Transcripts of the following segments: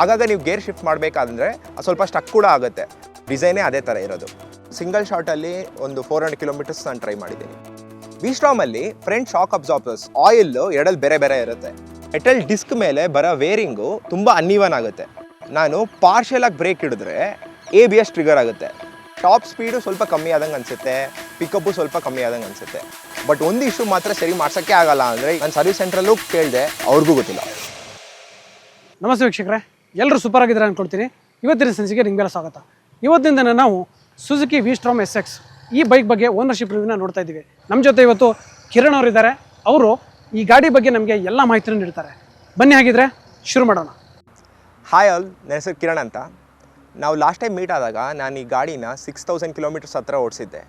ಆಗಾಗ ನೀವು gear shift ಮಾಡಬೇಕಾದ್ರೆ ಸ್ವಲ್ಪ ಸ್ಟಕ್ ಕೂಡ ಆಗುತ್ತೆ. ಡಿಸೈನೇ ಅದೇ ಥರ ಇರೋದು. ಸಿಂಗಲ್ ಶಾಟಲ್ಲಿ ಒಂದು 400 ಕಿಲೋಮೀಟರ್ಸ್ ನಾನು ಟ್ರೈ ಮಾಡಿದ್ದೀನಿ. ವಿ-ಸ್ಟ್ರಾಮಲ್ಲಿ ಫ್ರಂಟ್ ಶಾಕ್ ಅಬ್ಸಾರ್ಬರ್ಸ್ ಆಯಿಲ್ ಎರಡಲ್ಲಿ ಬೇರೆ ಬೇರೆ ಇರುತ್ತೆ. ಮೆಟಲ್ ಡಿಸ್ಕ್ ಮೇಲೆ ಬರೋ ವೇರಿಂಗು ತುಂಬ ಅನ್ಈವನ್ ಆಗುತ್ತೆ. ನಾನು ಪಾರ್ಷಿಯಲಾಗಿ ಬ್ರೇಕ್ ಹಿಡಿದ್ರೆ ABS ಟ್ರಿಗರ್ ಆಗುತ್ತೆ. ಟಾಪ್ ಸ್ಪೀಡು ಸ್ವಲ್ಪ ಕಮ್ಮಿ ಆದಂಗೆ ಅನಿಸುತ್ತೆ, ಪಿಕಪ್ಪು ಸ್ವಲ್ಪ ಕಮ್ಮಿ ಆದಂಗೆ ಅನಿಸುತ್ತೆ. ಬಟ್ ಒಂದು ಇಶ್ಯೂ ಮಾತ್ರ ಸರಿ ಮಾಡ್ಸೋಕ್ಕೆ ಆಗಲ್ಲ ಅಂದರೆ ನಾನು ಸರ್ವಿಸ್ ಸೆಂಟ್ರಲ್ಲೂ ಕೇಳಿದೆ, ಅವ್ರಿಗೂ ಗೊತ್ತಿಲ್ಲ. ನಮಸ್ತೆ ವೀಕ್ಷಕರೇ, ಎಲ್ಲರೂ ಸೂಪರ್ ಆಗಿದ್ದಾರೆ ಅಂದ್ಕೊಳ್ತೀನಿ. ಇವತ್ತಿನ ಸಂಚಿಕೆ ನಿಮಗೆಲ್ಲ ಸ್ವಾಗತ. ಇವತ್ತಿಂದ ನಾವು ಸುಜುಕಿ ವಿ-ಸ್ಟ್ರಾಮ್ SX ಈ ಬೈಕ್ ಬಗ್ಗೆ ಓನರ್ಶಿಪ್ ರಿವ್ಯೂನ ನೋಡ್ತಾ ಇದ್ದೀವಿ. ನಮ್ಮ ಜೊತೆ ಇವತ್ತು ಕಿರಣ್ ಅವರು ಇದ್ದಾರೆ. ಅವರು ಈ ಗಾಡಿ ಬಗ್ಗೆ ನಮಗೆ ಎಲ್ಲ ಮಾಹಿತಿಯನ್ನು ನೀಡ್ತಾರೆ. ಬನ್ನಿ ಹಾಗಿದ್ರೆ ಶುರು ಮಾಡೋಣ. ಹಾಯ್ ಆಲ್, ನನ್ನ ಹೆಸರು ಕಿರಣ್ ಅಂತ. ನಾವು ಲಾಸ್ಟ್ ಟೈಮ್ ಮೀಟ್ ಆದಾಗ ನಾನು ಈ ಗಾಡಿನ 6000 ಕಿಲೋಮೀಟರ್ಸ್ ಹತ್ರ ಓಡಿಸಿದ್ದೆ.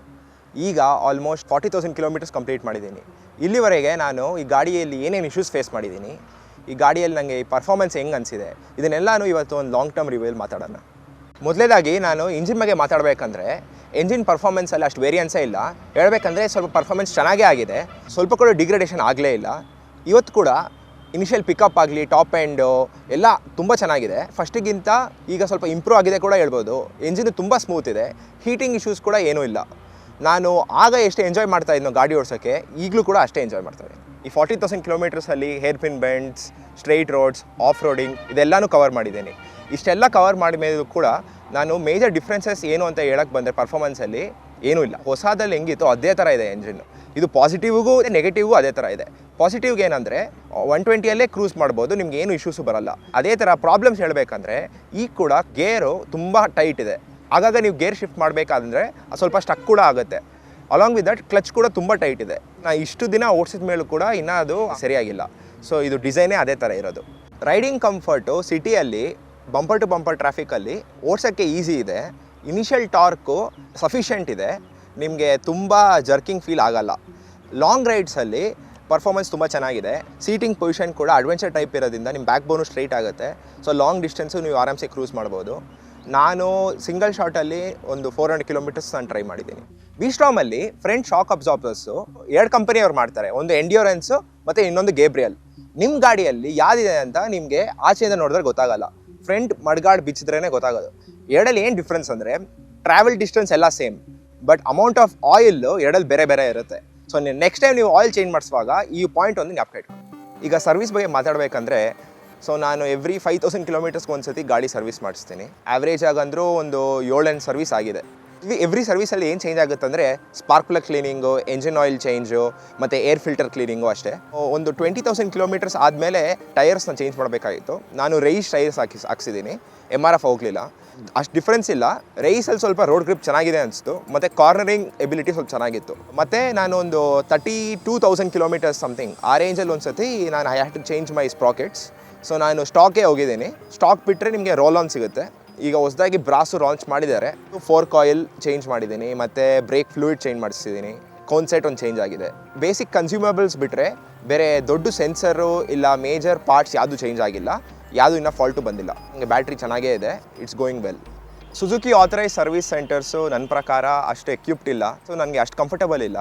ಈಗ ಆಲ್ಮೋಸ್ಟ್ 40,000 ಕಿಲೋಮೀಟರ್ಸ್ ಕಂಪ್ಲೀಟ್ ಮಾಡಿದ್ದೀನಿ. ಇಲ್ಲಿವರೆಗೆ ನಾನು ಈ ಗಾಡಿಯಲ್ಲಿ ಏನೇನು ಇಶ್ಯೂಸ್ ಫೇಸ್ ಮಾಡಿದ್ದೀನಿ, ಈ ಗಾಡಿಯಲ್ಲಿ ನನಗೆ ಈ ಪರ್ಫಾರ್ಮೆನ್ಸ್ ಹೆಂಗೆ ಅನಿಸಿದೆ, ಇದನ್ನೆಲ್ಲನೂ ಇವತ್ತು ಒಂದು ಲಾಂಗ್ ಟರ್ಮ್ ರಿವ್ಯೂಯಲ್ಲಿ ಮಾತಾಡೋಣ. ಮೊದಲೇದಾಗಿ ನಾನು ಇಂಜಿನ್ ಬಗ್ಗೆ ಮಾತಾಡಬೇಕಂದ್ರೆ ಎಂಜಿನ್ ಪರ್ಫಾರ್ಮೆನ್ಸಲ್ಲಿ ಅಷ್ಟು ವೇರಿಯನ್ಸೇ ಇಲ್ಲ. ಹೇಳಬೇಕಂದ್ರೆ ಸ್ವಲ್ಪ ಪರ್ಫಾರ್ಮೆನ್ಸ್ ಚೆನ್ನಾಗೇ ಆಗಿದೆ, ಸ್ವಲ್ಪ ಕೂಡ ಡಿಗ್ರೇಡೇಷನ್ ಆಗಲೇ ಇಲ್ಲ. ಇವತ್ತು ಕೂಡ ಇನಿಷಿಯಲ್ ಪಿಕಪ್ ಆಗಲಿ, ಟಾಪ್ ಎಂಡು ಎಲ್ಲ ತುಂಬ ಚೆನ್ನಾಗಿದೆ. ಫಸ್ಟಿಗಿಂತ ಈಗ ಸ್ವಲ್ಪ ಇಂಪ್ರೂವ್ ಆಗಿದೆ ಕೂಡ ಹೇಳ್ಬೋದು. ಎಂಜಿನ್ ತುಂಬ ಸ್ಮೂತ್ ಇದೆ, ಹೀಟಿಂಗ್ ಇಶ್ಯೂಸ್ ಕೂಡ ಏನೂ ಇಲ್ಲ. ನಾನು ಆಗ ಎಷ್ಟು ಎಂಜಾಯ್ ಮಾಡ್ತಾ ಇದ್ನೋ ಗಾಡಿ ಓಡಿಸೋಕ್ಕೆ, ಈಗಲೂ ಕೂಡ ಅಷ್ಟೇ ಎಂಜಾಯ್ ಮಾಡ್ತಾಯಿದ್ದೀನಿ. ಈ 40,000 ಕಿಲೋಮೀಟರ್ಸಲ್ಲಿ hairpin bends, straight roads, off roading ಇದೆಲ್ಲನೂ ಕವರ್ ಮಾಡಿದ್ದೀನಿ. ಇಷ್ಟೆಲ್ಲ ಕವರ್ ಮಾಡಿದ ಮೇಲೂ ಕೂಡ ನಾನು ಮೇಜರ್ ಡಿಫ್ರೆನ್ಸಸ್ ಏನು ಅಂತ ಹೇಳಕ್ಕೆ ಬಂದರೆ ಪರ್ಫಾರ್ಮೆನ್ಸಲ್ಲಿ ಏನೂ ಇಲ್ಲ. ಹೊಸದಲ್ಲಿ ಹೆಂಗಿತ್ತು ಅದೇ ಥರ ಇದೆ ಎಂಜಿನ್ನು. ಇದು ಪಾಸಿಟಿವ್ಗೂ ನೆಗೆಟಿವ್ಗೂ ಅದೇ ಥರ ಇದೆ. ಪಾಸಿಟಿವ್ಗೆ ಏನಂದರೆ 120ಯಲ್ಲೇ ಕ್ರೂಸ್ ಮಾಡ್ಬೋದು, ನಿಮ್ಗೆ ಏನು ಇಶ್ಯೂಸು ಬರೋಲ್ಲ. ಅದೇ ಥರ ಪ್ರಾಬ್ಲಮ್ಸ್ ಹೇಳಬೇಕಂದ್ರೆ ಈಗ ಕೂಡ ಗೇರು ತುಂಬ ಟೈಟ್ ಇದೆ. ಆಗಾಗ ನೀವು ಗೇರ್ ಶಿಫ್ಟ್ ಮಾಡಬೇಕಾದ್ರೆ ಸ್ವಲ್ಪ ಸ್ಟಕ್ ಕೂಡ ಆಗುತ್ತೆ. ಅಲಾಂಗ್ ವಿತ್ ದಟ್ ಕ್ಲಚ್ ಕೂಡ ತುಂಬ ಟೈಟ್ ಇದೆ. ನಾನು ಇಷ್ಟು ದಿನ ಓಡಿಸಿದ ಮೇಲೂ ಕೂಡ ಇನ್ನೂ ಅದು ಸರಿಯಾಗಿಲ್ಲ. ಸೊ ಇದು ಡಿಸೈನೇ ಅದೇ ಥರ ಇರೋದು. ರೈಡಿಂಗ್ ಕಂಫರ್ಟು ಸಿಟಿಯಲ್ಲಿ ಬಂಪರ್ ಟು ಬಂಪರ್ ಟ್ರಾಫಿಕಲ್ಲಿ ಓಡ್ಸೋಕ್ಕೆ ಈಸಿ ಇದೆ. ಇನಿಷಿಯಲ್ ಟಾರ್ಕು ಸಫಿಷಿಯೆಂಟ್ ಇದೆ, ನಿಮಗೆ ತುಂಬ ಜರ್ಕಿಂಗ್ ಫೀಲ್ ಆಗಲ್ಲ. ಲಾಂಗ್ ರೈಡ್ಸಲ್ಲಿ ಪರ್ಫಾರ್ಮೆನ್ಸ್ ತುಂಬ ಚೆನ್ನಾಗಿದೆ. ಸೀಟಿಂಗ್ ಪೊಸಿಷನ್ ಕೂಡ ಅಡ್ವೆಂಚರ್ ಟೈಪ್ ಇರೋದ್ರಿಂದ ನಿಮ್ಮ ಬ್ಯಾಕ್ ಬೋನು ಸ್ಟ್ರೈಟ್ ಆಗುತ್ತೆ. ಸೊ ಲಾಂಗ್ ಡಿಸ್ಟೆನ್ಸು ನೀವು ಆರಾಮ್ಸೆ ಕ್ರೂಸ್ ಮಾಡ್ಬೋದು. ನಾನು ಸಿಂಗಲ್ ಶಾಟಲ್ಲಿ ಒಂದು 400 ಕಿಲೋಮೀಟರ್ಸ್ ನಾನು ಟ್ರೈ ಮಾಡಿದ್ದೀನಿ. ವಿ-ಸ್ಟ್ರಾಮಲ್ಲಿ ಫ್ರಂಟ್ ಶಾಕ್ ಅಬ್ಸಾರ್ಬರ್ಸು 2 ಕಂಪನಿಯವ್ರು ಮಾಡ್ತಾರೆ, ಒಂದು ಎಂಡ್ಯೂರೆನ್ಸು ಮತ್ತು ಇನ್ನೊಂದು ಗೇಬ್ರಿಯಲ್. ನಿಮ್ಮ ಗಾಡಿಯಲ್ಲಿ ಯಾವುದಿದೆ ಅಂತ ನಿಮಗೆ ಆಚೆಯಿಂದ ನೋಡಿದ್ರೆ ಗೊತ್ತಾಗಲ್ಲ. ಫ್ರಂಟ್ ಮಡ್ಗಾಡ್ ಬಿಚ್ಚಿದ್ರೇ ಗೊತ್ತಾಗೋದು. ಎರಡಲ್ಲಿ ಏನು ಡಿಫ್ರೆನ್ಸ್ ಅಂದರೆ ಟ್ರಾವೆಲ್ ಡಿಸ್ಟೆನ್ಸ್ ಎಲ್ಲ same, but amount of oil ಎರಡಲ್ಲಿ ಬೇರೆ ಬೇರೆ ಇರುತ್ತೆ. ಸೊ ನೆಕ್ಸ್ಟ್ ಟೈಮ್ ನೀವು ಆಯಿಲ್ ಚೇಂಜ್ ಮಾಡಿಸುವಾಗ ಈ ಪಾಯಿಂಟ್ ಒಂದು ಜ್ಞಾಪಕ ಇಟ್ಕೊಂಡು. ಈಗ ಸರ್ವಿಸ್ ಬಗ್ಗೆ ಮಾತಾಡಬೇಕಂದ್ರೆ, ಸೊ ನಾನು ಎವ್ರಿ 5,000 ಕಿಲೋಮೀಟರ್ಸ್ಗೆ ಒಂದು ಸತಿ ಗಾಡಿ ಸರ್ವಿಸ್ ಮಾಡಿಸ್ತೀನಿ. ಆ್ಯಾವ್ರೇಜ್ ಆಗಂದ್ರೂ ಒಂದು 7-8 ಸರ್ವಿಸ್ ಆಗಿದೆ. ಎವ್ರಿ ಸರ್ವಿಸಲ್ಲಿ ಏನು ಚೇಂಜ್ ಆಗುತ್ತೆ ಅಂದರೆ spark plug cleaning, engine oil change ಮತ್ತು ಏರ್ ಫಿಲ್ಟರ್ ಕ್ಲೀನಿಂಗು ಅಷ್ಟೇ. ಒಂದು 20,000 ಕಿಲೋಮೀಟರ್ಸ್ ಆದಮೇಲೆ ಟೈರ್ಸ್ನ ಚೇಂಜ್ ಮಾಡಬೇಕಾಗಿತ್ತು. ನಾನು ರೈಸ್ ಟೈರ್ಸ್ ಹಾಕ್ಸಿದ್ದೀನಿ, MRF ಹೋಗಲಿಲ್ಲ. ಅಷ್ಟು ಡಿಫ್ರೆನ್ಸ್ ಇಲ್ಲ. ರೈಸಲ್ಲಿ ಸ್ವಲ್ಪ ರೋಡ್ ಗ್ರಿಪ್ ಚೆನ್ನಾಗಿದೆ ಅನಿಸ್ತು, ಮತ್ತು ಕಾರ್ನರಿಂಗ್ ಎಬಿಲಿಟಿ ಸ್ವಲ್ಪ ಚೆನ್ನಾಗಿತ್ತು. ಮತ್ತು ನಾನು ಒಂದು 32,000 ಕಿಲೋಮೀಟರ್ಸ್ ಸಮಥಿಂಗ್ ಆ ರೇಂಜಲ್ಲಿ ಒಂದು ಸತಿ ನಾನು I have to change my sprockets. So ನಾನು ಸ್ಟಾಕೇ ಹೋಗಿದ್ದೀನಿ. ಸ್ಟಾಕ್ ಬಿಟ್ಟರೆ ನಿಮಗೆ ರೋಲ್ ಆನ್ ಸಿಗುತ್ತೆ. ಈಗ ಹೊಸದಾಗಿ ಬ್ರಾಸು ಲಾಂಚ್ ಮಾಡಿದ್ದಾರೆ. ಫೋರ್ಕ್ ಆಯಿಲ್ ಚೇಂಜ್ ಮಾಡಿದ್ದೀನಿ, ಮತ್ತು ಬ್ರೇಕ್ ಫ್ಲೂಯಿಡ್ ಚೇಂಜ್ ಮಾಡಿಸಿದ್ದೀನಿ. ಕಾನ್ಸೆಟ್ ಒಂದು ಚೇಂಜ್ ಆಗಿದೆ. ಬೇಸಿಕ್ ಕನ್ಸ್ಯೂಮಬಲ್ಸ್ ಬಿಟ್ಟರೆ ಬೇರೆ ದೊಡ್ಡ ಸೆನ್ಸರು ಇಲ್ಲ ಮೇಜರ್ ಪಾರ್ಟ್ಸ್ ಯಾವುದು ಚೇಂಜ್ ಆಗಿಲ್ಲ, ಯಾವುದು ಇನ್ನೂ ಫಾಲ್ಟು ಬಂದಿಲ್ಲ. ನನಗೆ ಬ್ಯಾಟ್ರಿ ಚೆನ್ನಾಗೇ ಇದೆ, it's going well. Suzuki authorise service centres ನನ್ನ ಪ್ರಕಾರ ಅಷ್ಟು ಎಕ್ವಿಪ್ಡ್ ಇಲ್ಲ. ಸೊ ನನಗೆ ಅಷ್ಟು ಕಂಫರ್ಟಬಲ್ ಇಲ್ಲ.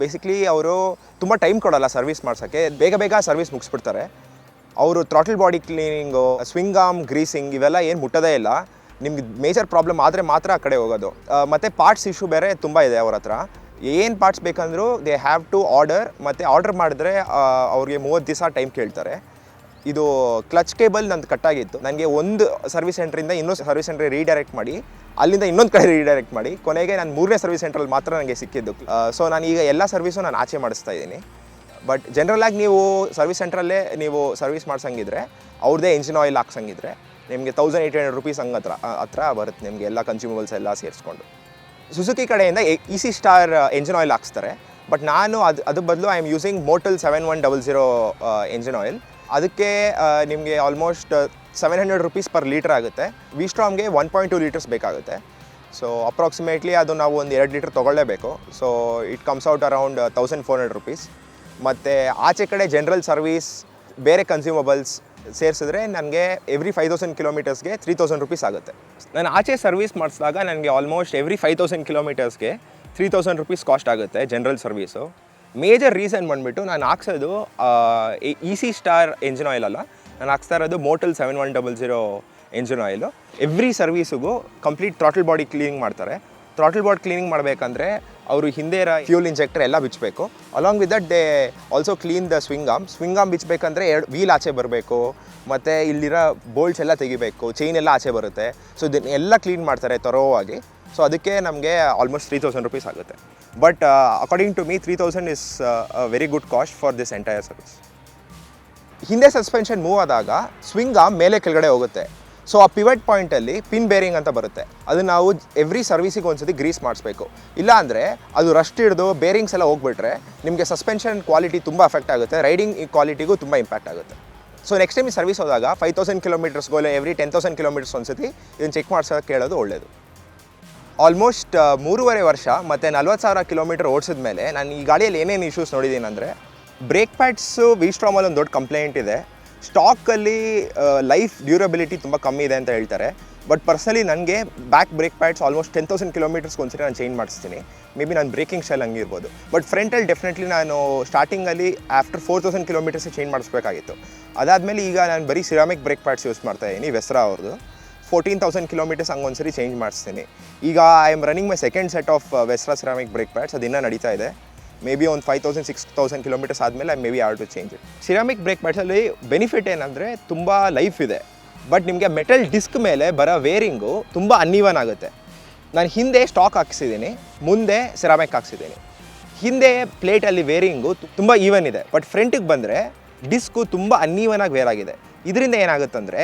ಬೇಸಿಕ್ಲಿ ಅವರು ತುಂಬ ಟೈಮ್ ಕೊಡೋಲ್ಲ ಸರ್ವಿಸ್ ಮಾಡ್ಸೋಕ್ಕೆ, ಬೇಗ ಬೇಗ ಸರ್ವಿಸ್ ಮುಗಿಸ್ಬಿಡ್ತಾರೆ. ಅವರು throttle body cleaning, swing arm greasing ಇವೆಲ್ಲ ಏನು ಮುಟ್ಟೋದೇ ಇಲ್ಲ. ನಿಮ್ಗೆ ಮೇಜರ್ ಪ್ರಾಬ್ಲಮ್ ಆದರೆ ಮಾತ್ರ ಆ ಕಡೆ ಹೋಗೋದು. ಮತ್ತು ಪಾರ್ಟ್ಸ್ ಇಶ್ಯೂ ಬೇರೆ ತುಂಬ ಇದೆ ಅವ್ರ ಹತ್ರ. ಏನು ಪಾರ್ಟ್ಸ್ ಬೇಕಂದ್ರೂ ದೇ ಹ್ಯಾವ್ ಟು ಆರ್ಡರ್, ಮತ್ತು ಆರ್ಡರ್ ಮಾಡಿದ್ರೆ ಅವ್ರಿಗೆ 30 ದಿವಸ ಟೈಮ್ ಕೇಳ್ತಾರೆ. ಇದು ಕ್ಲಚ್ ಕೇಬಲ್ ನಂದು ಕಟ್ಟಾಗಿತ್ತು. ನನಗೆ ಒಂದು ಸರ್ವಿಸ್ ಸೆಂಟ್ರಿಂದ ಇನ್ನೊಂದು ಸರ್ವಿಸ್ ಸೆಂಟ್ರಿಗೆ ರೀಡೈರೆಕ್ಟ್ ಮಾಡಿ, ಅಲ್ಲಿಂದ ಇನ್ನೊಂದು ಕಡೆ ರೀಡೈರೆಕ್ಟ್ ಮಾಡಿ, ಕೊನೆಗೆ ನಾನು 3ನೇ ಸರ್ವಿಸ್ ಸೆಂಟ್ರಲ್ಲಿ ಮಾತ್ರ ನನಗೆ ಸಿಕ್ಕಿದ್ದು. ಸೊ ನಾನು ಈಗ ಎಲ್ಲ ಸರ್ವಿಸು ನಾನು ಆಚೆ ಮಾಡಿಸ್ತಾ ಇದ್ದೀನಿ. ಬಟ್ ಜನರಲಾಗಿ ನೀವು ಸರ್ವಿಸ್ ಸೆಂಟ್ರಲ್ಲೇ ನೀವು ಸರ್ವಿಸ್ ಮಾಡ್ಸಂಗಿದ್ರೆ, ಅವ್ರದ್ದೇ ಎಂಜಿನ್ ಆಯಿಲ್ ಹಾಕ್ಸಂಗಿದ್ರೆ ನಿಮಗೆ 1,800 ರೂಪೀಸ್ ಹತ್ರ ಬರುತ್ತೆ ನಿಮಗೆ, ಎಲ್ಲ ಕನ್ಸ್ಯೂಮಬಲ್ಸ್ ಎಲ್ಲ ಸೇರಿಸ್ಕೊಂಡು. ಸುಜುಕಿ ಕಡೆಯಿಂದ EC ಸ್ಟಾರ್ ಎಂಜಿನ್ ಆಯಿಲ್ ಹಾಕ್ಸ್ತಾರೆ. ಬಟ್ ನಾನು ಅದ್ರ ಬದಲು I am using Motul 7100 engine oil. ಅದಕ್ಕೆ ನಿಮಗೆ ಆಲ್ಮೋಸ್ಟ್ 700 ರೂಪೀಸ್ ಪರ್ ಲೀಟ್ರ್ ಆಗುತ್ತೆ. ವಿ-ಸ್ಟ್ರಾಮ್ಗೆ 1.2 ಲೀಟರ್ಸ್ ಬೇಕಾಗುತ್ತೆ. ಸೊ ಅಪ್ರಾಕ್ಸಿಮೇಟ್ಲಿ ಅದು ನಾವು ಒಂದು 2 ಲೀಟ್ರ್ ತೊಗೊಳ್ಳೇಬೇಕು. So it comes out around 1,400 rupees. ಮತ್ತು ಆಚೆ ಕಡೆ ಜನರಲ್ ಸರ್ವೀಸ್, ಬೇರೆ ಕನ್ಸ್ಯೂಮಬಲ್ಸ್ ಸೇರಿಸಿದ್ರೆ ನನಗೆ ಎವ್ರಿ 5,000 ಕಿಲೋಮೀಟರ್ಸ್ಗೆ 3,000 ರೂಪೀಸ್ ಆಗುತ್ತೆ. ನಾನು ಆಚೆ ಸರ್ವಿಸ್ ಮಾಡಿಸಿದಾಗ ನನಗೆ ಆಲ್ಮೋಸ್ಟ್ ಎವ್ರಿ 5,000 ಕಿಲೋಮೀಟರ್ಸ್ಗೆ 3,000 ರೂಪೀಸ್ ಕಾಸ್ಟ್ ಆಗುತ್ತೆ ಜನರಲ್ ಸರ್ವೀಸು. ಮೇಜರ್ ರೀಸನ್ ಬಂದುಬಿಟ್ಟು ನಾನು ಹಾಕ್ಸೋದು EC ಸ್ಟಾರ್ ಎಂಜಿನ್ ಆಯಿಲ್ ಅಲ್ಲ, ನಾನು ಹಾಕ್ಸ್ತಾ ಇರೋದು ಮೋಟಲ್ 7100 ಎಂಜಿನ್ ಆಯಿಲು. ಎವ್ರಿ ಸರ್ವೀಸಿಗೂ ಕಂಪ್ಲೀಟ್ ಥ್ರಾಟಲ್ ಬಾಡಿ ಕ್ಲೀನಿಂಗ್ ಮಾಡ್ತಾರೆ. ಥ್ರಾಟಲ್ ಬಾಡಿ ಕ್ಲೀನಿಂಗ್ ಮಾಡಬೇಕಂದ್ರೆ ಅವರು ಹಿಂದೆ ಇರೋ ಫ್ಯೂಲ್ ಇಂಜೆಕ್ಟರ್ ಎಲ್ಲ ಬಿಚ್ಚಬೇಕು. Along with that they also clean the swing arm ಬಿಚ್ಚಬೇಕಂದ್ರೆ 2 ವೀಲ್ ಆಚೆ ಬರಬೇಕು, ಮತ್ತು ಇಲ್ಲಿರೋ ಬೋಲ್ಟ್ಸ್ ಎಲ್ಲ ತೆಗಿಬೇಕು, ಚೈನ್ ಎಲ್ಲ ಆಚೆ ಬರುತ್ತೆ. ಸೊ ಇದನ್ನೆಲ್ಲ ಕ್ಲೀನ್ ಮಾಡ್ತಾರೆ ಥರೋವಾಗಿ. ಸೊ ಅದಕ್ಕೆ ನಮಗೆ ಆಲ್ಮೋಸ್ಟ್ 3000 ರುಪೀಸ್ ಆಗುತ್ತೆ. But according to me 3000 is very good cost for this entire service. ಹಿಂದೆ ಸಸ್ಪೆನ್ಷನ್ ಮೂವ್ ಆದಾಗ ಸ್ವಿಂಗ್ ಆರ್ಮ್ ಮೇಲೆ ಕೆಳಗಡೆ ಹೋಗುತ್ತೆ. ಸೊ ಆ ಪಿವಟ್ ಪಾಯಿಂಟಲ್ಲಿ ಪಿನ್ ಬೇರಿಂಗ್ ಅಂತ ಬರುತ್ತೆ. ಅದು ನಾವು ಎವ್ರಿ ಸರ್ವಿಸಿಗೆ ಒಂದ್ಸತಿ ಗ್ರೀಸ್ ಮಾಡಿಸ್ಬೇಕು. ಇಲ್ಲ ಅಂದರೆ ಅದು ರಸ್ಟ್ ಹಿಡಿದು ಬೇರಿಂಗ್ಸ್ ಎಲ್ಲ ಹೋಗ್ಬಿಟ್ರೆ ನಿಮಗೆ ಸಸ್ಪೆನ್ಷನ್ ಕ್ವಾಲಿಟಿ ತುಂಬ ಅಫೆಕ್ಟ್ ಆಗುತ್ತೆ, ರೈಡಿಂಗ್ ಕ್ವಾಲಿಟಿಗೂ ತುಂಬ ಇಂಪ್ಯಾಕ್ಟ್ ಆಗುತ್ತೆ. ಸೊ ನೆಕ್ಸ್ಟ್ ಟೈಮ್ ಈ ಸರ್ವಿಸ್ ಹೋದಾಗ 5000 ಕಿಲೋಮೀಟರ್ಸ್ಗೋ ಇಲ್ಲ ಎವ್ರಿ 10,000 ಕಿಲೋಮೀಟರ್ಸ್ ಒಂದ್ಸತಿ ಇದನ್ನು ಚೆಕ್ ಮಾಡ್ಸೋಕೆ ಕೇಳೋದು ಒಳ್ಳೆಯದು. ಆಲ್ಮೋಸ್ಟ್ 3.5 ವರ್ಷ ಮತ್ತು 40,000 ಕಿಲೋಮೀಟರ್ ಓಡಿಸಿದ ಮೇಲೆ ನಾನು ಈ ಗಾಡಿಯಲ್ಲಿ ಏನೇನು ಇಶ್ಯೂಸ್ ನೋಡಿದ್ದೀನಿ ಅಂದರೆ, ಬ್ರೇಕ್ ಪ್ಯಾಡ್ಸು ವಿಸ್ಟ್ರಾಮಲ್ಲಿ ಒಂದು ದೊಡ್ಡ ಕಂಪ್ಲೇಂಟ್ ಇದೆ. ಸ್ಟಾಕಲ್ಲಿ ಲೈಫ್ ಡ್ಯೂರಬಿಲಿಟಿ ತುಂಬ ಕಮ್ಮಿ ಇದೆ ಅಂತ ಹೇಳ್ತಾರೆ. ಬಟ್ ಪರ್ಸನಲಿ ನನಗೆ ಬ್ಯಾಕ್ ಬ್ರೇಕ್ ಪ್ಯಾಡ್ಸ್ ಆಲ್ಮೋಸ್ಟ್ 10,000 ಕಿಲೋಮೀಟರ್ಸ್ಗೆ ಒಂದ್ಸರಿ ನಾನು ಚೇಂಜ್ ಮಾಡಿಸ್ತೀನಿ. ಮೇ ಬಿ ನಾನು ಬ್ರೇಕಿಂಗ್ ಸ್ಟೈಲ್ ಹಂಗಿರ್ಬೋದು. ಬಟ್ ಫ್ರಂಟಲ್ಲಿ ಡೆಫಿನೆಟ್ಲಿ ನಾನು ಸ್ಟಾರ್ಟಿಂಗಲ್ಲಿ ಆಫ್ಟರ್ 4,000 ಕಿಲೋಮೀಟರ್ಸ್ ಚೇಂಜ್ ಮಾಡಿಸ್ಬೇಕಾಗಿತ್ತು. ಅದಾದಮೇಲೆ ಈಗ ನಾನು ಬರೀ ಸಿರಾಮಿಕ್ ಬ್ರೇಕ್ ಪ್ಯಾಡ್ಸ್ ಯೂಸ್ ಮಾಡ್ತಾಯಿದ್ದೀನಿ, ವೆಸ್ರಾ ಅವ್ರದ್ದು. 14,000 ಕಿಲೋಮೀಟರ್ಸ್ ಹಂಗೆ ಒಂದ್ಸರಿ ಚೇಂಜ್ ಮಾಡಿಸ್ತೀನಿ. ಈಗ I am running my second set of Vesrah ceramic brake pads. ಅದು ಇನ್ನೂ ನಡೀತಾ ಇದೆ. ಮೇ ಬಿ ಒಂದು 5,000-6,000 ಕಿಲೋಮೀಟರ್ಸ್ ಆದಮೇಲೆ maybe have to change it. Ceramic brake ಪ್ಯಾಡ್ಸಲ್ಲಿ ಬೆನಿಫಿಟ್ ಏನಂದರೆ ತುಂಬ ಲೈಫ್ ಇದೆ. ಬಟ್ ನಿಮಗೆ ಮೆಟಲ್ ಡಿಸ್ಕ್ ಮೇಲೆ ಬರೋ ವೇರಿಂಗು ತುಂಬ ಅನ್ಈವನ್ ಆಗುತ್ತೆ. ನಾನು ಹಿಂದೆ ಸ್ಟಾಕ್ ಹಾಕ್ಸಿದ್ದೀನಿ, ಮುಂದೆ ಸಿರಾಮಿಕ್ ಹಾಕ್ಸಿದ್ದೀನಿ. ಹಿಂದೆ ಪ್ಲೇಟಲ್ಲಿ ವೇರಿಂಗು ತುಂಬ ಈವನ್ ಇದೆ. ಬಟ್ ಫ್ರಂಟಿಗೆ ಬಂದರೆ ಡಿಸ್ಕು ತುಂಬ ಅನ್ಈವನಾಗಿ ವೇರ್ ಆಗಿದೆ. ಇದರಿಂದ ಏನಾಗುತ್ತಂದರೆ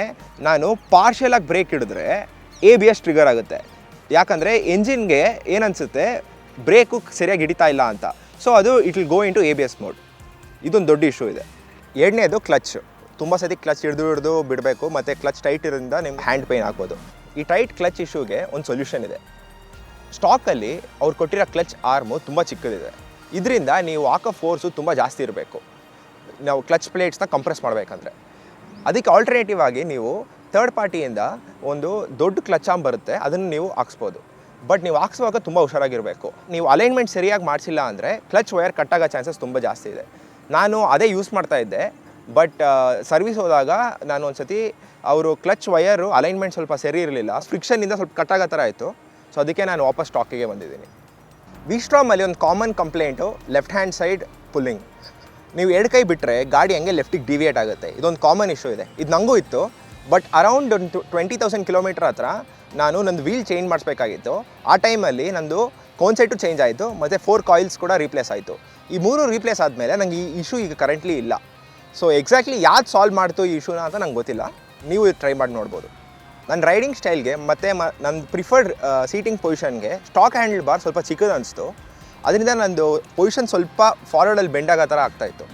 ನಾನು ಪಾರ್ಷಿಯಲಾಗಿ ಬ್ರೇಕ್ ಹಿಡಿದ್ರೆ ABS ಟ್ರಿಗರ್ ಆಗುತ್ತೆ. ಯಾಕಂದರೆ ಎಂಜಿನ್ಗೆ ಏನನ್ಸುತ್ತೆ ಬ್ರೇಕು ಸರಿಯಾಗಿ ಹಿಡಿತಾ ಇಲ್ಲ ಅಂತ. ಸೊ ಅದು it will go into ABS mode. ಇದೊಂದು ದೊಡ್ಡ ಇಶ್ಯೂ ಇದೆ. ಎರಡನೇದು ಕ್ಲಚ್. ತುಂಬ ಸತಿ ಕ್ಲಚ್ ಹಿಡಿದು ಬಿಡಬೇಕು, ಮತ್ತು ಕ್ಲಚ್ ಟೈಟ್ ಇರೋದ್ರಿಂದ ನಿಮ್ಗೆ ಹ್ಯಾಂಡ್ ಪೇನ್ ಆಗ್ಬೋದು. ಈ ಟೈಟ್ ಕ್ಲಚ್ ಇಶ್ಯೂಗೆ ಒಂದು ಸೊಲ್ಯೂಷನ್ ಇದೆ. ಸ್ಟಾಕಲ್ಲಿ ಅವ್ರು ಕೊಟ್ಟಿರೋ ಕ್ಲಚ್ ಆರ್ಮು ತುಂಬ ಚಿಕ್ಕದಿದೆ. ಇದರಿಂದ ನೀವು ಹಾಕೋ ಫೋರ್ಸು ತುಂಬ ಜಾಸ್ತಿ ಇರಬೇಕು ನಾವು ಕ್ಲಚ್ ಪ್ಲೇಟ್ಸ್ನ ಕಂಪ್ರೆಸ್ ಮಾಡಬೇಕಂದ್ರೆ. ಅದಕ್ಕೆ ಆಲ್ಟರ್ನೇಟಿವ್ ಆಗಿ ನೀವು ಥರ್ಡ್ ಪಾರ್ಟಿಯಿಂದ ಒಂದು ದೊಡ್ಡ ಕ್ಲಚ್ ಆರ್ಮ್ ಬರುತ್ತೆ, ಅದನ್ನು ನೀವು ಹಾಕ್ಸ್ಬೋದು. ಬಟ್ ನೀವು ಹಾಕ್ಸುವಾಗ ತುಂಬ ಹುಷಾರಾಗಿರಬೇಕು. ನೀವು ಅಲೈನ್ಮೆಂಟ್ ಸರಿಯಾಗಿ ಮಾಡಿಸಿಲ್ಲ ಅಂದರೆ ಕ್ಲಚ್ ವೈರ್ ಕಟ್ಟಾಗೋ ಚಾನ್ಸಸ್ ತುಂಬ ಜಾಸ್ತಿ ಇದೆ. ನಾನು ಅದೇ ಯೂಸ್ ಮಾಡ್ತಾ ಇದ್ದೆ. ಬಟ್ ಸರ್ವಿಸ್ ಹೋದಾಗ ನಾನು ಒಂದು ಸತಿ ಅವರು ಕ್ಲಚ್ ವಯರು ಅಲೈನ್ಮೆಂಟ್ ಸ್ವಲ್ಪ ಸರಿ ಇರಲಿಲ್ಲ, ಫ್ರಿಕ್ಷನ್ನಿಂದ ಸ್ವಲ್ಪ ಕಟ್ಟಾಗೋ ಥರ ಆಯಿತು. ಸೊ ಅದಕ್ಕೆ ನಾನು ವಾಪಸ್ ಸ್ಟಾಕಿಗೆ ಬಂದಿದ್ದೀನಿ. ವಿಸ್ಟ್ರಾಮಲ್ಲಿ ಒಂದು common complaint left hand side pulling. ನೀವು ಎರಡು ಕೈ ಬಿಟ್ಟರೆ ಗಾಡಿ ಹಂಗೆ ಲೆಫ್ಟಿಗೆ ಡಿವಿಯೇಟ್ ಆಗುತ್ತೆ. ಇದೊಂದು ಕಾಮನ್ ಇಶ್ಯೂ ಇದೆ. ಇದು ನನಗೂ ಇತ್ತು. ಬಟ್ ಅರೌಂಡ್ ಒಂದು 20,000 ಕಿಲೋಮೀಟರ್ ಹತ್ರ ನಾನು ನಂದು ವೀಲ್ ಚೇಂಜ್ ಮಾಡಿಸ್ಬೇಕಾಗಿತ್ತು. ಆ ಟೈಮಲ್ಲಿ ನಂದು ಕೋನ್ಸೆಟ್ಟು ಚೇಂಜ್ ಆಯಿತು, ಮತ್ತು 4 ಕಾಯಿಲ್ಸ್ ಕೂಡ ರೀಪ್ಲೇಸ್ ಆಯಿತು. ಈ 3 ರೀಪ್ಲೇಸ್ ಆದಮೇಲೆ ನನಗೆ ಈ ಇಶ್ಯೂ ಈಗ ಕರೆಂಟ್ಲಿ ಇಲ್ಲ. ಸೊ ಎಕ್ಸಾಕ್ಟ್ಲಿ ಯಾವ್ದು ಸಾಲ್ವ್ ಮಾಡ್ತು ಈ ಇಶ್ಯೂನ ಅಂತ ನಂಗೆ ಗೊತ್ತಿಲ್ಲ. ನೀವು ಟ್ರೈ ಮಾಡಿ ನೋಡ್ಬೋದು. ನನ್ನ ರೈಡಿಂಗ್ ಸ್ಟೈಲ್ಗೆ ಮತ್ತು ನನ್ನ ಪ್ರಿಫರ್ಡ್ ಸೀಟಿಂಗ್ ಪೊಸಿಷನ್ಗೆ ಸ್ಟಾಕ್ ಹ್ಯಾಂಡಲ್ ಬಾರ್ ಸ್ವಲ್ಪ ಚಿಕ್ಕದು ಅನಿಸ್ತು. ಅದರಿಂದ ನಂದು ಪೊಸಿಷನ್ ಸ್ವಲ್ಪ ಫಾರ್ವರ್ಡಲ್ಲಿ ಬೆಂಡ್ ಆಗೋ ಥರ ಆಗ್ತಾಯಿತ್ತು.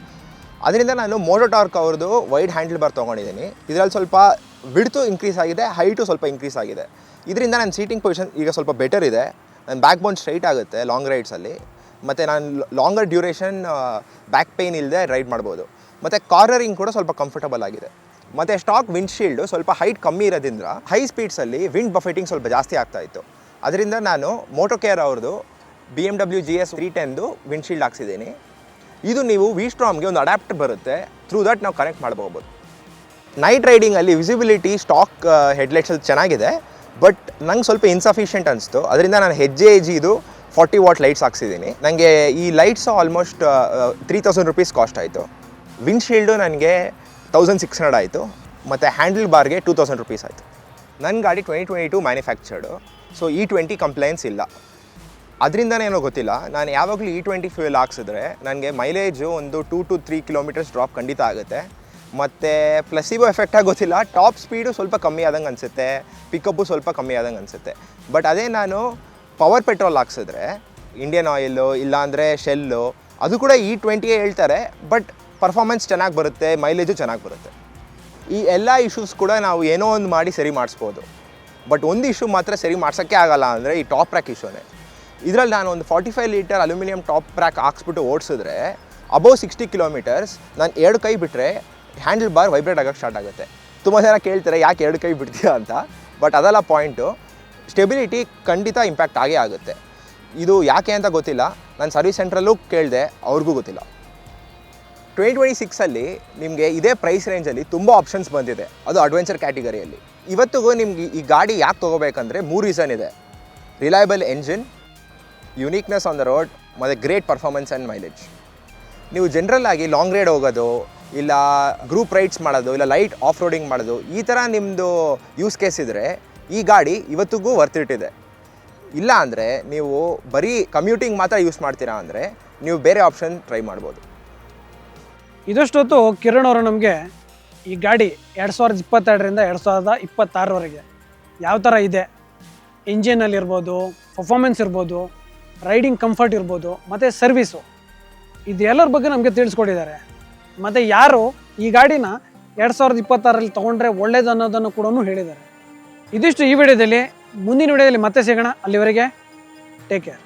ಅದರಿಂದ ನಾನು ಮೋಟೋಟಾರ್ಕ್ ಅವ್ರದ್ದು ವೈಡ್ ಹ್ಯಾಂಡಲ್ ಬಾರ್ ತೊಗೊಂಡಿದ್ದೀನಿ. ಇದರಲ್ಲಿ ಸ್ವಲ್ಪ ವಿಡ್ತು ಇನ್ಕ್ರೀಸ್ ಆಗಿದೆ, ಹೈಟು ಸ್ವಲ್ಪ ಇನ್ಕ್ರೀಸ್ ಆಗಿದೆ. ಇದರಿಂದ ನನ್ನ ಸೀಟಿಂಗ್ ಪೊಸಿಷನ್ ಈಗ ಸ್ವಲ್ಪ ಬೆಟರ್ ಇದೆ. ನನ್ನ ಬ್ಯಾಕ್ ಬೋನ್ ಸ್ಟ್ರೈಟ್ ಆಗುತ್ತೆ ಲಾಂಗ್ ರೈಡ್ಸಲ್ಲಿ, ಮತ್ತು ನಾನು ಲಾಂಗರ್ ಡ್ಯೂರೇಷನ್ ಬ್ಯಾಕ್ ಪೇಯ್ನ್ ಇಲ್ಲದೆ ರೈಡ್ ಮಾಡ್ಬೋದು. ಮತ್ತು ಕಾರ್ನರಿಂಗ್ ಕೂಡ ಸ್ವಲ್ಪ ಕಂಫರ್ಟಬಲ್ ಆಗಿದೆ. ಮತ್ತು ಸ್ಟಾಕ್ ವಿಂಡ್ಶೀಲ್ಡು ಸ್ವಲ್ಪ ಹೈಟ್ ಕಮ್ಮಿ ಇರೋದ್ರಿಂದ ಹೈ ಸ್ಪೀಡ್ಸಲ್ಲಿ ವಿಂಡ್ ಬಫೆಟಿಂಗ್ ಸ್ವಲ್ಪ ಜಾಸ್ತಿ ಆಗ್ತಾಯಿತ್ತು. ಅದರಿಂದ ನಾನು ಮೋಟೋಕೇರ್ ಅವ್ರದ್ದು BMW GS 310 ವಿಂಡ್ಶೀಲ್ಡ್ ಹಾಕ್ಸಿದ್ದೀನಿ. ಇದು ನೀವು ವಿಸ್ಟ್ರಾಮ್ಗೆ ಒಂದು ಅಡ್ಯಾಪ್ಟರ್ ಬರುತ್ತೆ, ಥ್ರೂ ದಟ್ ನಾವು ಕನೆಕ್ಟ್ ಮಾಡ್ಬೋದು. ನೈಟ್ ರೈಡಿಂಗಲ್ಲಿ ವಿಸಿಬಿಲಿಟಿ ಸ್ಟಾಕ್ ಹೆಡ್ಲೈಟ್ಸಲ್ಲಿ ಚೆನ್ನಾಗಿದೆ, ಬಟ್ ನಂಗೆ ಸ್ವಲ್ಪ ಇನ್ಸಫಿಷಿಯೆಂಟ್ ಅನಿಸ್ತು. ಅದರಿಂದ ನಾನು ಇದು 40 ವಾಟ್ ಲೈಟ್ಸ್ ಹಾಕ್ಸಿದ್ದೀನಿ. ನನಗೆ ಈ ಲೈಟ್ಸು ಆಲ್ಮೋಸ್ಟ್ 3,000 ರುಪೀಸ್ ಕಾಸ್ಟ್ ಆಯಿತು. ವಿಂಡ್ಶೀಲ್ಡು ನನಗೆ 1,600 ಆಯಿತು, ಮತ್ತು ಹ್ಯಾಂಡಲ್ ಬಾರ್ಗೆ 2,000 ರುಪೀಸ್ ಆಯಿತು. ನನ್ನ ಗಾಡಿ 2022 ಮ್ಯಾನುಫ್ಯಾಕ್ಚರ್ಡು. ಸೊ E20 ಕಂಪ್ಲೈನ್ಸ್ ಇಲ್ಲ. ಅದರಿಂದನೇನೋ ಗೊತ್ತಿಲ್ಲ, ನಾನು ಯಾವಾಗಲೂ E20 ಫ್ಯೂಯಲ್ ಹಾಕ್ಸಿದ್ರೆ ನನಗೆ ಮೈಲೇಜು ಒಂದು 2 to 3 ಕಿಲೋಮೀಟರ್ಸ್ ಡ್ರಾಪ್ ಖಂಡಿತ ಆಗುತ್ತೆ. ಮತ್ತು ಪ್ಲಸಿಬೋ ಎಫೆಕ್ಟಾಗಿ ಗೊತ್ತಿಲ್ಲ, ಟಾಪ್ ಸ್ಪೀಡು ಸ್ವಲ್ಪ ಕಮ್ಮಿ ಆದಂಗೆ ಅನಿಸುತ್ತೆ, ಪಿಕಪ್ಪು ಸ್ವಲ್ಪ ಕಮ್ಮಿ ಆದಂಗೆ ಅನಿಸುತ್ತೆ. ಬಟ್ ಅದೇ ನಾನು ಪವರ್ ಪೆಟ್ರೋಲ್ ಹಾಕ್ಸಿದ್ರೆ ಇಂಡಿಯನ್ ಆಯಿಲು ಇಲ್ಲಾಂದರೆ ಶೆಲ್ಲು, ಅದು ಕೂಡ E20 ಹೇಳ್ತಾರೆ, ಬಟ್ ಪರ್ಫಾರ್ಮೆನ್ಸ್ ಚೆನ್ನಾಗಿ ಬರುತ್ತೆ, ಮೈಲೇಜು ಚೆನ್ನಾಗಿ ಬರುತ್ತೆ. ಈ ಎಲ್ಲ ಇಶ್ಯೂಸ್ ಕೂಡ ನಾವು ಏನೋ ಒಂದು ಮಾಡಿ ಸರಿ ಮಾಡಿಸ್ಬೋದು. ಬಟ್ ಒಂದು ಇಶ್ಯೂ ಮಾತ್ರ ಸರಿ ಮಾಡ್ಸೋಕ್ಕೆ ಆಗಲ್ಲ, ಅಂದರೆ ಈ ಟಾಪ್ ರ್ಯಾಕ್ ಇಶ್ಯೂನೇ. ಇದರಲ್ಲಿ ನಾನು ಒಂದು 45 ಲೀಟರ್ ಅಲ್ಯೂಮಿನಿಯಂ ಟಾಪ್ ರ್ಯಾಕ್ ಹಾಕ್ಸ್ಬಿಟ್ಟು ಓಡಿಸಿದ್ರೆ ಅಬೌವ್ 60 ಕಿಲೋಮೀಟರ್ಸ್ ನಾನು 2 ಕೈ ಬಿಟ್ಟರೆ ಹ್ಯಾಂಡಲ್ ಬಾರ್ ವೈಬ್ರೇಟ್ ಆಗೋಕ್ಕೆ ಸ್ಟಾರ್ಟ್ ಆಗುತ್ತೆ. ತುಂಬ ಜನ ಕೇಳ್ತಾರೆ ಯಾಕೆ 2 ಕೈ ಬಿಡ್ತೀಯ ಅಂತ. ಬಟ್ ಅದಲ್ಲ ಪಾಯಿಂಟು, ಸ್ಟೆಬಿಲಿಟಿ ಖಂಡಿತ ಇಂಪ್ಯಾಕ್ಟ್ ಆಗೇ ಆಗುತ್ತೆ. ಇದು ಯಾಕೆ ಅಂತ ಗೊತ್ತಿಲ್ಲ. ನಾನು ಸರ್ವಿಸ್ ಸೆಂಟ್ರಲ್ಲೂ ಕೇಳಿದೆ, ಅವ್ರಿಗೂ ಗೊತ್ತಿಲ್ಲ. 2026ಅಲ್ಲಿ ನಿಮಗೆ ಇದೇ ಪ್ರೈಸ್ ರೇಂಜಲ್ಲಿ ತುಂಬ ಆಪ್ಷನ್ಸ್ ಬಂದಿದೆ, ಅದು ಅಡ್ವೆಂಚರ್ ಕ್ಯಾಟಗರಿಯಲ್ಲಿ. ಇವತ್ತಿಗೂ ನಿಮ್ಗೆ ಈ ಗಾಡಿ ಯಾಕೆ ತೊಗೋಬೇಕಂದ್ರೆ 3 ರೀಸನ್ ಇದೆ. Reliable engine, uniqueness on the road, ಮತ್ತು ಗ್ರೇಟ್ ಪರ್ಫಾರ್ಮೆನ್ಸ್ ಆ್ಯಂಡ್ ಮೈಲೇಜ್. ನೀವು ಜನರಲ್ ಆಗಿ ಲಾಂಗ್ ರೈಡ್ ಹೋಗೋದು, ಇಲ್ಲ ಗ್ರೂಪ್ ರೈಡ್ಸ್ ಮಾಡೋದು, ಇಲ್ಲ ಲೈಟ್ ಆಫ್ ರೋಡಿಂಗ್ ಮಾಡೋದು, ಈ ಥರ ನಿಮ್ಮದು ಯೂಸ್ ಕೇಸ್ ಇದ್ದರೆ ಈ ಗಾಡಿ ಇವತ್ತಿಗೂ ವರ್ತ್ ಇಟ್ ಇದೆ. ಇಲ್ಲ ಅಂದರೆ ನೀವು ಬರೀ ಕಮ್ಯೂಟಿಂಗ್ ಮಾತ್ರ ಯೂಸ್ ಮಾಡ್ತೀರಾ ಅಂದರೆ ನೀವು ಬೇರೆ ಆಪ್ಷನ್ ಟ್ರೈ ಮಾಡ್ಬೋದು. ಇದಷ್ಟೊತ್ತು ಕಿರಣ್ ಅವರು ನಮಗೆ ಈ ಗಾಡಿ 2022ರಿಂದ 2026ವರೆಗೆ ಯಾವ ಥರ ಇದೆ, ಇಂಜಿನಲ್ಲಿರ್ಬೋದು, ಪರ್ಫಾರ್ಮೆನ್ಸ್ ಇರ್ಬೋದು, ರೈಡಿಂಗ್ ಕಂಫರ್ಟ್ ಇರ್ಬೋದು, ಮತ್ತು ಸರ್ವಿಸು, ಇದೆಲ್ಲರ ಬಗ್ಗೆ ನಮಗೆ ತಿಳಿಸ್ಕೊಟ್ಟಿದ್ದಾರೆ. ಮತ್ತು ಯಾರು ಈ ಗಾಡಿನ 2026ರಲ್ಲಿ ತೊಗೊಂಡ್ರೆ ಒಳ್ಳೇದು ಅನ್ನೋದನ್ನು ಕೂಡ ಹೇಳಿದ್ದಾರೆ. ಇದಿಷ್ಟು ಈ ವಿಡಿಯೋದಲ್ಲಿ. ಮುಂದಿನ ವಿಡಿಯೋದಲ್ಲಿ ಮತ್ತೆ ಸಿಗೋಣ. ಅಲ್ಲಿವರೆಗೆ ಟೇಕ್ ಕೇರ್.